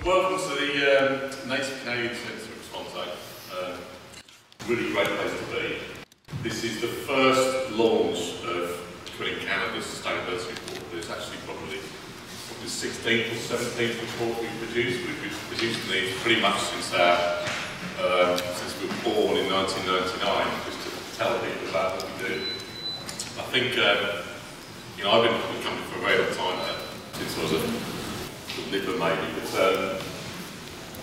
Welcome to the Native Canadian Centre at Swansea. Really great place to be. This is the first launch of CARRILIon Canada's Sustainability Report. It's actually probably the 16th or 17th report we've produced. We've been producing these pretty much since we were born in 1999, just to tell people about what we do. I think, I've been with the company for a very long time now, since I was a nipper maybe, but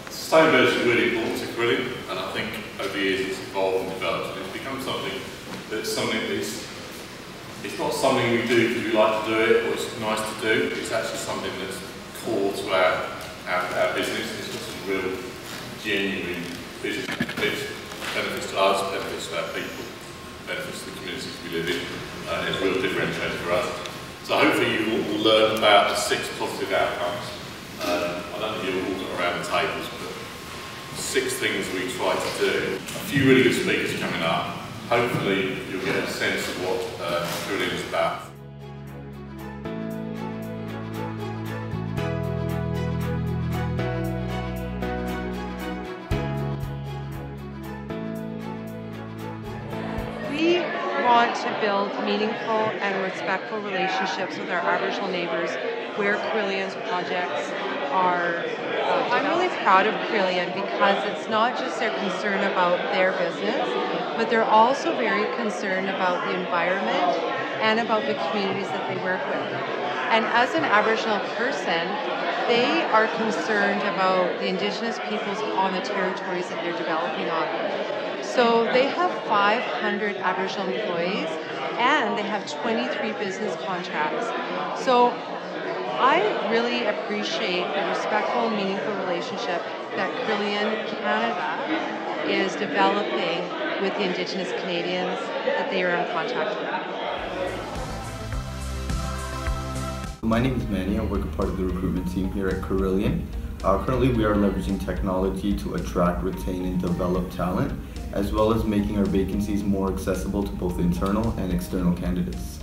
sustainability is really important to CARRILIon, and I think over the years it's evolved and developed, and it's become something that's it's not something we do because we like to do it or it's nice to do. It's actually something that's core to our business. It's got some real genuine business benefits to us, benefits to our people, benefits to the communities we live in, and it's a real differentiator for us. So hopefully you will learn about the 6 positive outcomes. I don't think you'll all go around the tables, but 6 things we try to do. A few really good speakers coming up. Hopefully you'll get a sense of what CARRILIon is about. We want to build meaningful and respectful relationships with our Aboriginal neighbours where CARRILION's projects are. I'm really proud of CARRILIon because it's not just their concern about their business, but they're also very concerned about the environment and about the communities that they work with. And as an Aboriginal person, they are concerned about the Indigenous peoples on the territories that they're developing on. So they have 500 Aboriginal employees and they have 23 business contracts. So I really appreciate the respectful and meaningful relationship that CARRILIon Canada is developing with the Indigenous Canadians that they are in contact with. My name is Manny. I work a part of the recruitment team here at CARRILIon. Currently we are leveraging technology to attract, retain and develop talent, as well as making our vacancies more accessible to both internal and external candidates.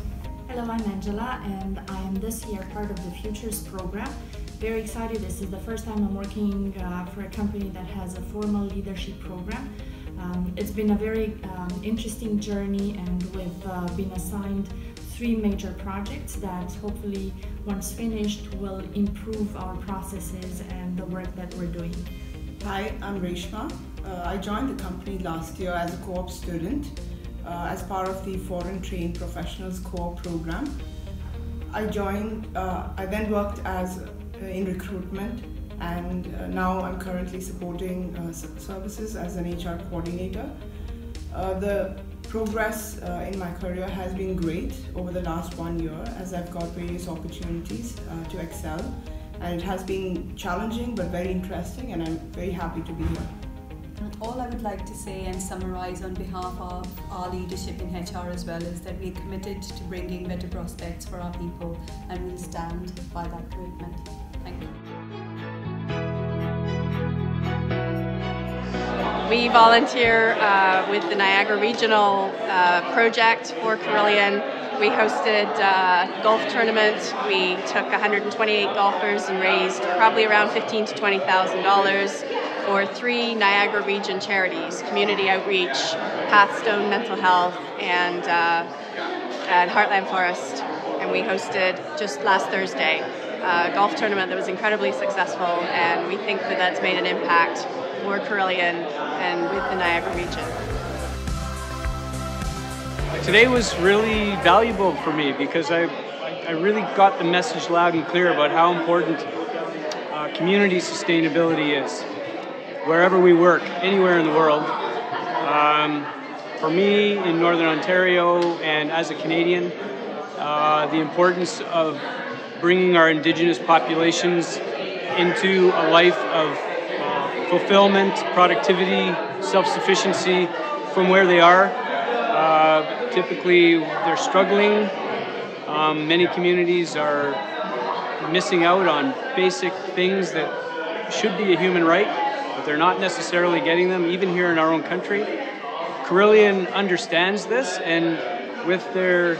Hello, I'm Angela and I am this year part of the Futures program. Very excited. This is the first time I'm working for a company that has a formal leadership program. It's been a very interesting journey, and we've been assigned 3 major projects that hopefully once finished will improve our processes and the work that we're doing. Hi, I'm Reshma. I joined the company last year as a co-op student as part of the Foreign Trained Professionals Co-op program. I then worked in recruitment, and now I'm currently supporting services as an HR coordinator. The progress in my career has been great over the last 1 year as I've got various opportunities to excel, and it has been challenging but very interesting, and I'm very happy to be here. All I would like to say and summarise on behalf of our leadership in HR as well is that we are committed to bringing better prospects for our people, and we'll stand by that commitment. Thank you. We volunteer with the Niagara Regional project for CARRILIon. We hosted a golf tournament. We took 128 golfers and raised probably around $15,000 to $20,000 for 3 Niagara region charities: Community Outreach, Pathstone Mental Health, and Heartland Forest. And we hosted just last Thursday a golf tournament that was incredibly successful, and we think that that's made an impact for CARRILIon and with the Niagara region. Today was really valuable for me because I really got the message loud and clear about how important community sustainability is wherever we work, anywhere in the world. For me in Northern Ontario and as a Canadian, the importance of bringing our Indigenous populations into a life of fulfillment, productivity, self-sufficiency from where they are. Typically they're struggling. Many communities are missing out on basic things that should be a human right, but they're not necessarily getting them, even here in our own country. CARRILIon understands this, and with their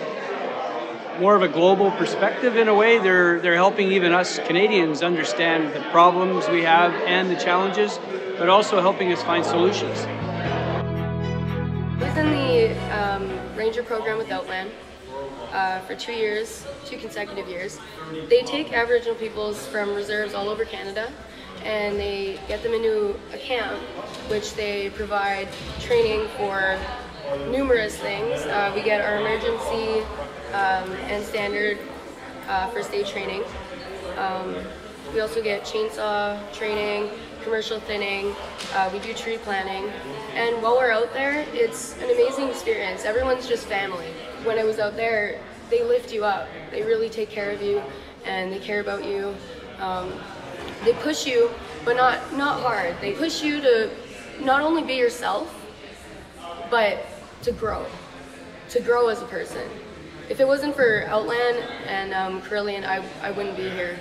more of a global perspective in a way. They're helping even us Canadians understand the problems we have and the challenges, but also helping us find solutions. I was in the Ranger program with Outland for 2 years, 2 consecutive years. They take Aboriginal peoples from reserves all over Canada and they get them into a camp, which they provide training for numerous things. We get our emergency and standard first aid training. We also get chainsaw training, commercial thinning, we do tree planting, and while we're out there, it's an amazing experience. Everyone's just family. When I was out there, they lift you up. They really take care of you, and they care about you. They push you, but not hard. They push you to not only be yourself, but to grow as a person. If it wasn't for Outland and CARRILION, I wouldn't be here.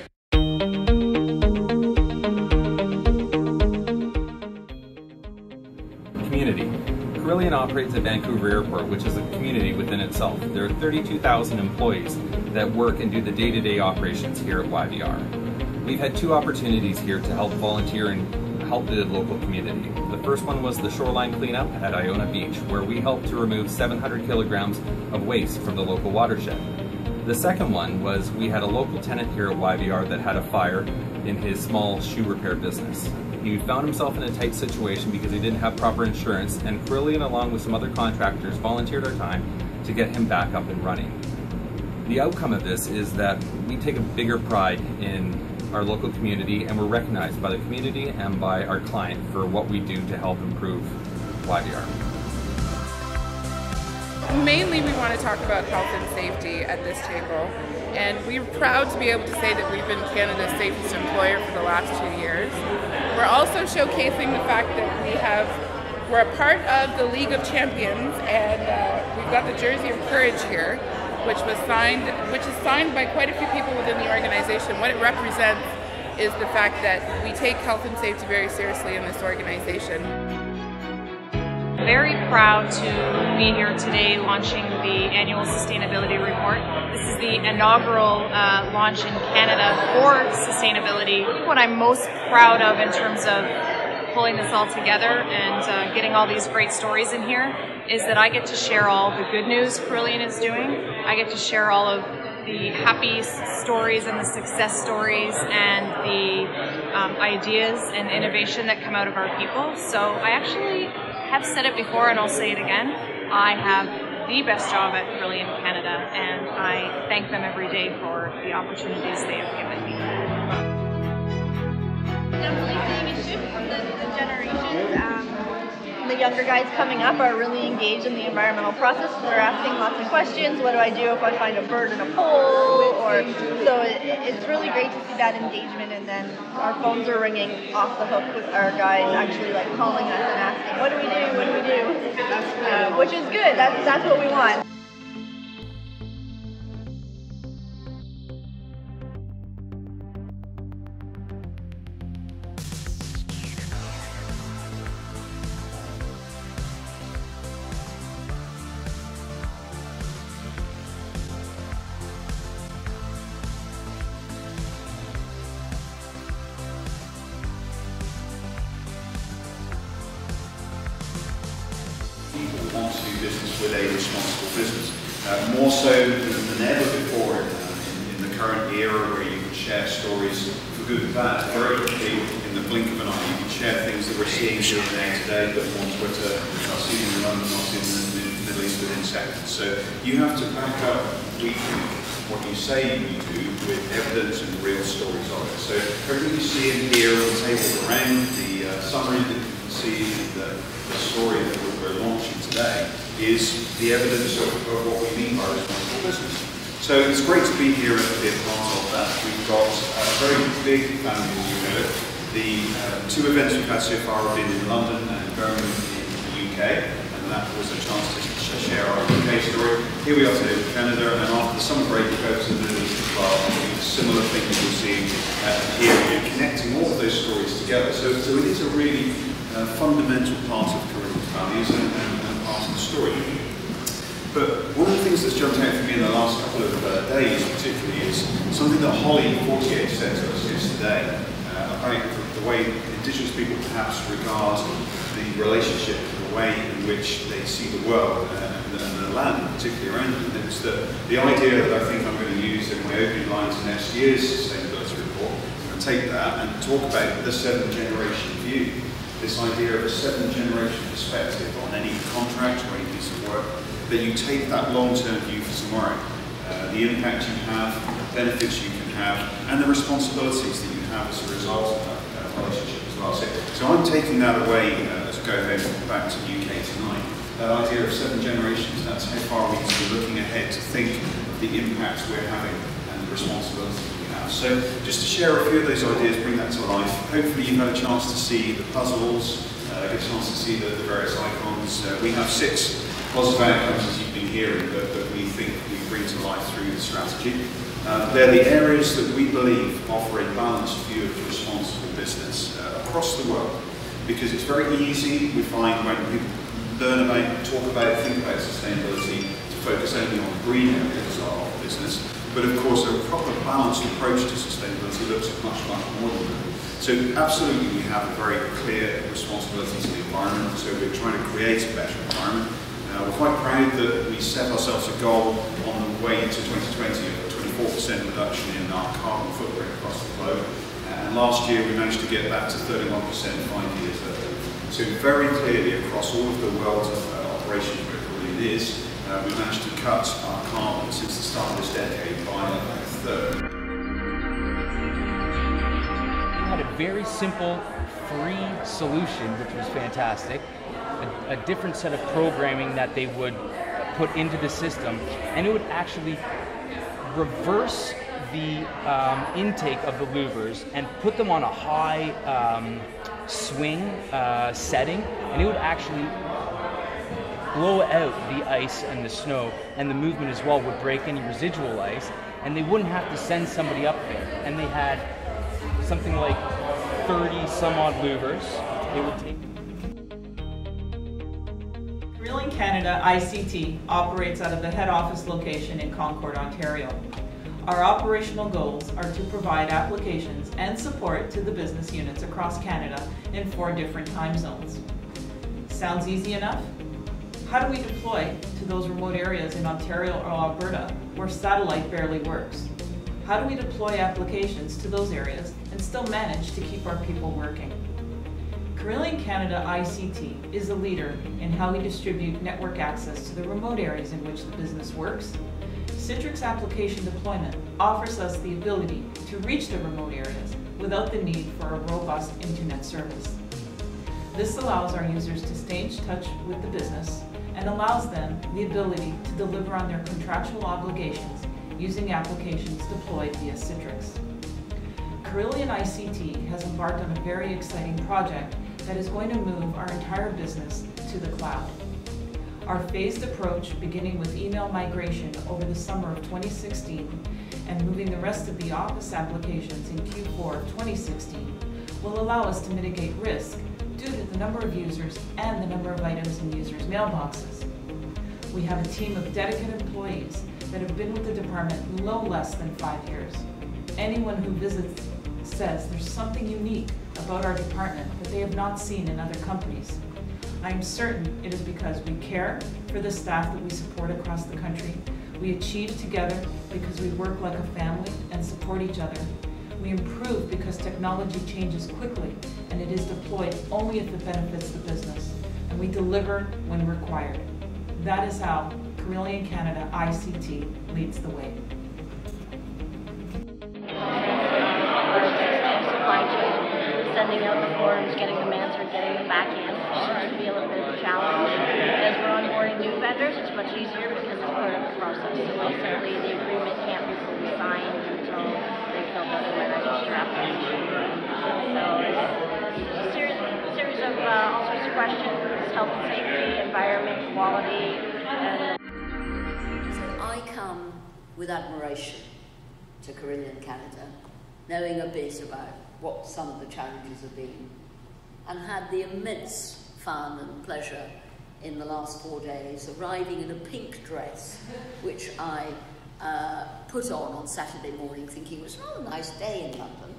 Community. CARRILION operates at Vancouver Airport, which is a community within itself. There are 32,000 employees that work and do the day-to-day operations here at YVR. We've had 2 opportunities here to help volunteer and help the local community. The first one was the shoreline cleanup at Iona Beach, where we helped to remove 700 kilograms of waste from the local watershed. The second one was we had a local tenant here at YVR that had a fire in his small shoe repair business. He found himself in a tight situation because he didn't have proper insurance, and CARRILION, along with some other contractors, volunteered our time to get him back up and running. The outcome of this is that we take a bigger pride in our local community, and we're recognized by the community and by our client for what we do to help improve YVR. Mainly we want to talk about health and safety at this table, and we're proud to be able to say that we've been Canada's safest employer for the last 2 years. We're also showcasing the fact that we're a part of the League of Champions, and we've got the Jersey of Courage here, which is signed by quite a few people within the organization. What it represents is the fact that we take health and safety very seriously in this organization. Very proud to be here today launching the annual sustainability report. This is the inaugural launch in Canada for sustainability. What I'm most proud of in terms of pulling this all together and getting all these great stories in here is that I get to share all the good news CARRILION is doing. I get to share all of the happy stories and the success stories and the ideas and innovation that come out of our people. So I actually have said it before and I'll say it again. I have the best job at CARRILION Canada, and I thank them every day for the opportunities they have given me. Definitely seeing a shift from the generations. The younger guys coming up are really engaged in the environmental process. They're asking lots of questions. What do I do if I find a bird in a pole? So it's really great to see that engagement, and then our phones are ringing off the hook with our guys actually like calling us and asking, what do we do? What do we do? Which is good. That's what we want. Want to do business with a responsible business. More so than ever before in the current era, where you can share stories for good and bad very quickly in the blink of an eye. You can share things that we're seeing here and there today, but on Twitter, not seen in London, not in the Middle East within seconds. So you have to back up, we think, what you say you do with evidence and real stories of it. So everything you see in here on the table around the summary that you can see, the story that we're launching today is the evidence of what we mean by responsible business. So it's great to be here and to be a part of that. We've got a very big family, as you know. The 2 events we've had so far have been in London and Birmingham in the UK, and that was a chance to share our UK story. Here we are today with Canada, and then after the summer break we go to the Middle East as well. A similar thing that you'll see here, we're connecting all of those stories together. So it is a really fundamental part of CARRILION's values and part of the story. But one of the things that's jumped out for me in the last couple of days particularly is something that Holly 48 said to us yesterday about the way Indigenous people perhaps regard the relationship, the way in which they see the world and the land, particularly around them. And it's the idea that I think I'm going to use in my opening lines in next year's sustainability report. I'm going to take that and talk about the 7-generation view. This idea of a 7-generation perspective on any contract or any piece of work, that you take that long-term view for tomorrow, the impact you have, benefits you can have, and the responsibilities that you have as a result of that relationship as well. So I'm taking that away as I go home back to the UK tonight. That idea of 7 generations, that's how far we need to be looking ahead to think of the impact we're having and the responsibility we have. So just to share a few of those ideas, bring that to life. Hopefully you've had a chance to see the puzzles, get a chance to see the various icons. We have 6 positive outcomes, as you've been hearing, that we think we bring to life through the strategy. They're the areas that we believe offer a balanced view of responsible business across the world. Because it's very easy, we find, when people learn about, talk about, think about sustainability, to focus only on the green areas of business. But of course, a proper balanced approach to sustainability looks at much, much more than that. So absolutely, we have a very clear responsibility to the environment. So we're trying to create a better environment. We're quite proud that we set ourselves a goal on the way to 2020 of a 24% reduction in our carbon footprint across the globe. And last year we managed to get that to 31% 5 years later. So very clearly across all of the world's operations where Carillion is, we managed to cut our carbon since the start of this decade by about a third. We had a very simple, free solution, which was fantastic. A different set of programming that they would put into the system, and it would actually reverse the intake of the louvers and put them on a high swing setting, and it would actually blow out the ice and the snow, and the movement as well would break any residual ice, and they wouldn't have to send somebody up there. And they had something like 30 some odd louvers. It would take. CARRILION Canada ICT operates out of the head office location in Concord, Ontario. Our operational goals are to provide applications and support to the business units across Canada in 4 different time zones. Sounds easy enough? How do we deploy to those remote areas in Ontario or Alberta where satellite barely works? How do we deploy applications to those areas and still manage to keep our people working? CARRILION Canada ICT is a leader in how we distribute network access to the remote areas in which the business works. Citrix application deployment offers us the ability to reach the remote areas without the need for a robust internet service. This allows our users to stay in touch with the business and allows them the ability to deliver on their contractual obligations using applications deployed via Citrix. CARRILION ICT has embarked on a very exciting project that is going to move our entire business to the cloud. Our phased approach, beginning with email migration over the summer of 2016 and moving the rest of the Office applications in Q4 of 2016, will allow us to mitigate risk due to the number of users and the number of items in users' mailboxes. We have a team of dedicated employees that have been with the department no less than 5 years. Anyone who visits says there's something unique about our department that they have not seen in other companies. I am certain it is because we care for the staff that we support across the country. We achieve together because we work like a family and support each other. We improve because technology changes quickly and it is deployed only if it benefits the business. And we deliver when required. That is how CARRILION Canada ICT leads the way. Sending out the forms, getting them answered, getting them back in, which seems to be a little bit of a challenge. As we're onboarding new vendors, it's much easier because it's part of the process. So basically, the agreement can't be fully signed until they fill out the register application. So it's a series of all sorts of questions: health and safety, environment, quality. So I come with admiration to CARRILION Canada, knowing a bit about what some of the challenges have been, and had the immense fun and pleasure in the last 4 days, arriving in a pink dress, which I put on Saturday morning, thinking it was a rather nice day in London.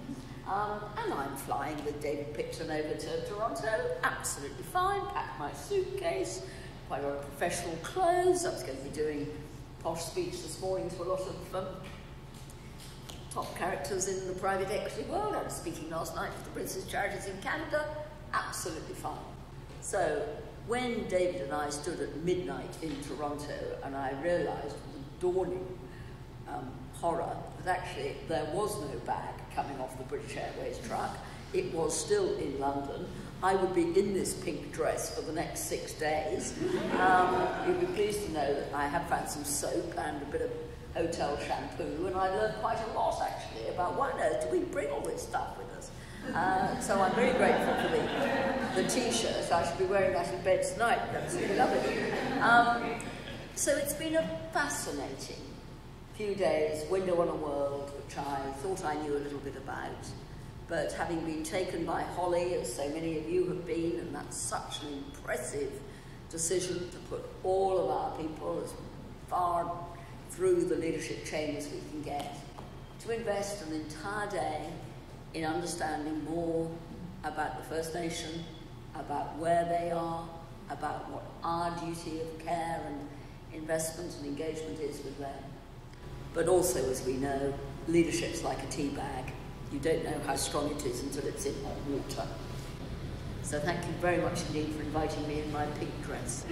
And I'm flying with David Picton over to Toronto, absolutely fine, packed my suitcase, quite a lot of professional clothes. I was going to be doing a posh speech this morning to a lot of top characters in the private equity world. I was speaking last night for the Princess Charities in Canada, absolutely fine. So when David and I stood at midnight in Toronto and I realised with the dawning horror that actually there was no bag coming off the British Airways truck, it was still in London, I would be in this pink dress for the next 6 days. You'd be pleased to know that I have found some soap and a bit of hotel shampoo, and I learned quite a lot actually about why on earth do we bring all this stuff with us. So I'm very grateful for the t-shirt. I should be wearing that in bed tonight. Absolutely love it. So it's been a fascinating few days, window on a world, which I thought I knew a little bit about. But having been taken by Holly, as so many of you have been, and that's such an impressive decision to put all of our people as far through the leadership chain as we can get, to invest an entire day in understanding more about the First Nation, about where they are, about what our duty of care and investment and engagement is with them. But also, as we know, leadership's like a tea bag. You don't know how strong it is until it's in hot water. So thank you very much indeed for inviting me in my pink dress.